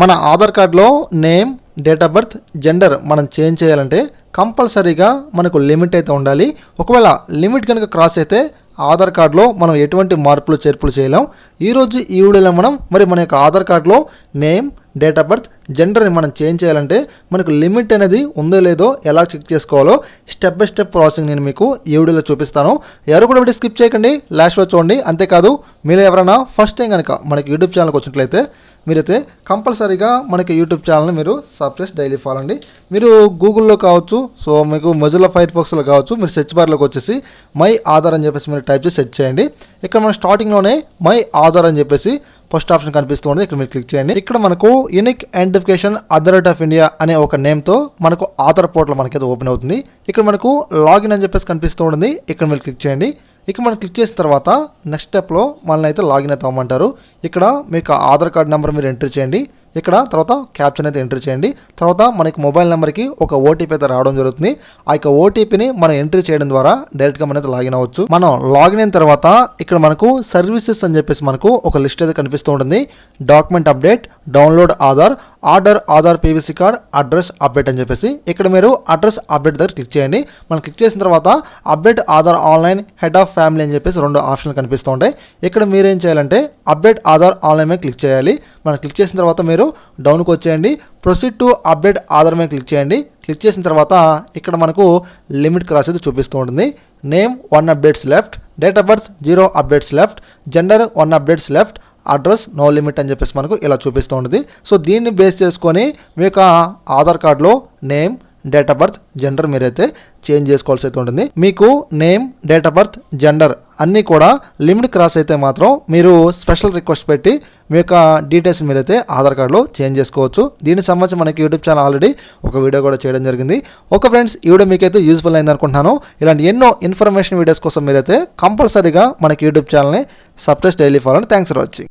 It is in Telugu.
మన ఆధార్ కార్డులో name, date of birth, gender మనం చేంజ్ చేయాలంటే కంపల్సరీగా మనకు లిమిట్ అయితే ఉండాలి. ఒకవేళ లిమిట్ కనుక క్రాస్ అయితే ఆధార్ కార్డులో మనం ఎటువంటి మార్పులు చేర్పులు చేయలేం. ఈరోజు ఈ వీడియోలో మనం మన యొక్క ఆధార్ కార్డులో నేమ్, డేట్ ఆఫ్ బర్త్, జెండర్ని మనం చేంజ్ చేయాలంటే మనకు లిమిట్ అనేది ఉందో లేదో ఎలా చెక్ చేసుకోవాలో స్టెప్ బై స్టెప్ ప్రాసెసింగ్ నేను మీకు ఈ వీడియోలో చూపిస్తాను. ఎవరు కూడా వీడియో స్కిప్ చేయకండి, లాస్ట్లో చూడండి. అంతేకాదు మీరు ఎవరైనా ఫస్ట్ టైం కనుక మనకి యూట్యూబ్ ఛానల్కి వచ్చినట్లయితే మీరైతే కంపల్సరీగా మనకి యూట్యూబ్ ఛానల్ని మీరు సబ్స్క్రైబ్ డైలీ ఫాలో అండి. మీరు గూగుల్లో కావచ్చు, సో మీకు మొజిల్లా ఫైర్ ఫాక్స్లో కావచ్చు, మీరు సెర్చ్ బార్లోకి వచ్చేసి మై ఆధార్ అని చెప్పేసి మీరు టైప్ చేసి సెర్చ్ చేయండి. ఇక్కడ మన స్టార్టింగ్లోనే మై ఆధార్ అని చెప్పేసి ఫస్ట్ ఆప్షన్ కనిపిస్తుంది. ఇక్కడ మీరు క్లిక్ చేయండి. ఇక్కడ మనకు unique identification authority of India అనే ఒక నేమ్తో మనకు ఆధార్ పోర్టల్ మనకైతే ఓపెన్ అవుతుంది. ఇక్కడ మనకు లాగిన్ అని చెప్పేసి కనిపిస్తూ ఉంటుంది. ఇక్కడ మీరు క్లిక్ చేయండి. ఇక్కడ మనం క్లిక్ చేసిన తర్వాత నెక్స్ట్ స్టెప్లో మనల్ని అయితే లాగిన్ అయితే అవ్వమంటారు. ఇక్కడ మీకు ఆధార్ కార్డ్ నెంబర్ మీరు ఎంటర్ చేయండి. ఇక్కడ తర్వాత క్యాప్షన్ అయితే ఎంటర్ చేయండి. తర్వాత మనకి మొబైల్ నెంబర్కి ఒక ఓటీపీ అయితే రావడం జరుగుతుంది. ఆ యొక్క ఓటీపీని మనం ఎంట్రీ చేయడం ద్వారా డైరెక్ట్గా మనం అయితే లాగిన్ అవ్వచ్చు. మనం లాగిన్ అయిన తర్వాత ఇక్కడ మనకు సర్వీసెస్ అని చెప్పేసి మనకు ఒక లిస్ట్ అయితే కనిపిస్తూ ఉంటుంది. Document update, download Aadhaar, order Aadhaar PVC card, address update అని చెప్పేసి ఇక్కడ మీరు అడ్రస్ అప్డేట్ దగ్గర క్లిక్ చేయండి. మనం క్లిక్ చేసిన తర్వాత update Aadhaar online, head of family అని చెప్పేసి రెండు ఆప్షన్లు కనిపిస్తూ ఉంటాయి. ఇక్కడ మీరేం చేయాలంటే అప్డేట్ ఆధార్ ఆన్లైన్ మీద క్లిక్ చేయాలి. మనం క్లిక్ చేసిన తర్వాత మీరు డౌన్కి వచ్చేయండి. ప్రొసీడ్ టు అప్డేట్ ఆధార్ మీద క్లిక్ చేయండి. క్లిక్ చేసిన తర్వాత ఇక్కడ మనకు లిమిట్ క్రాస్ అయితే చూపిస్తూ ఉంటుంది. Name 1 updates left, date of birth 0 updates left, gender 1 updates left, address no limit అని చెప్పేసి మనకు ఇలా చూపిస్తూ ఉంటుంది. సో దీన్ని బేస్ చేసుకొని మీ యొక్క ఆధార్ కార్డులో name, date of birth, gender మీరైతే చేంజ్ చేసుకోవాల్సి అయితే ఉంటుంది. మీకు name, date of birth, gender అన్నీ కూడా లిమిట్ క్రాస్ అయితే మాత్రం మీరు స్పెషల్ రిక్వెస్ట్ పెట్టి మీ యొక్క డీటెయిల్స్ మీరైతే ఆధార్ కార్డులో చేంజ్ చేసుకోవచ్చు. దీనికి సంబంధించి మనకి యూట్యూబ్ ఛానల్ ఆల్రెడీ ఒక వీడియో కూడా చేయడం జరిగింది. ఓకే ఫ్రెండ్స్, ఈ వీడియో మీకైతే యూస్ఫుల్ అయింది అనుకుంటున్నాను. ఇలాంటి ఎన్నో ఇన్ఫర్మేషన్ వీడియోస్ కోసం మీరైతే కంపల్సరీగా మనకి యూట్యూబ్ ఛానల్ని subscribe daily follow. Thanks for watching.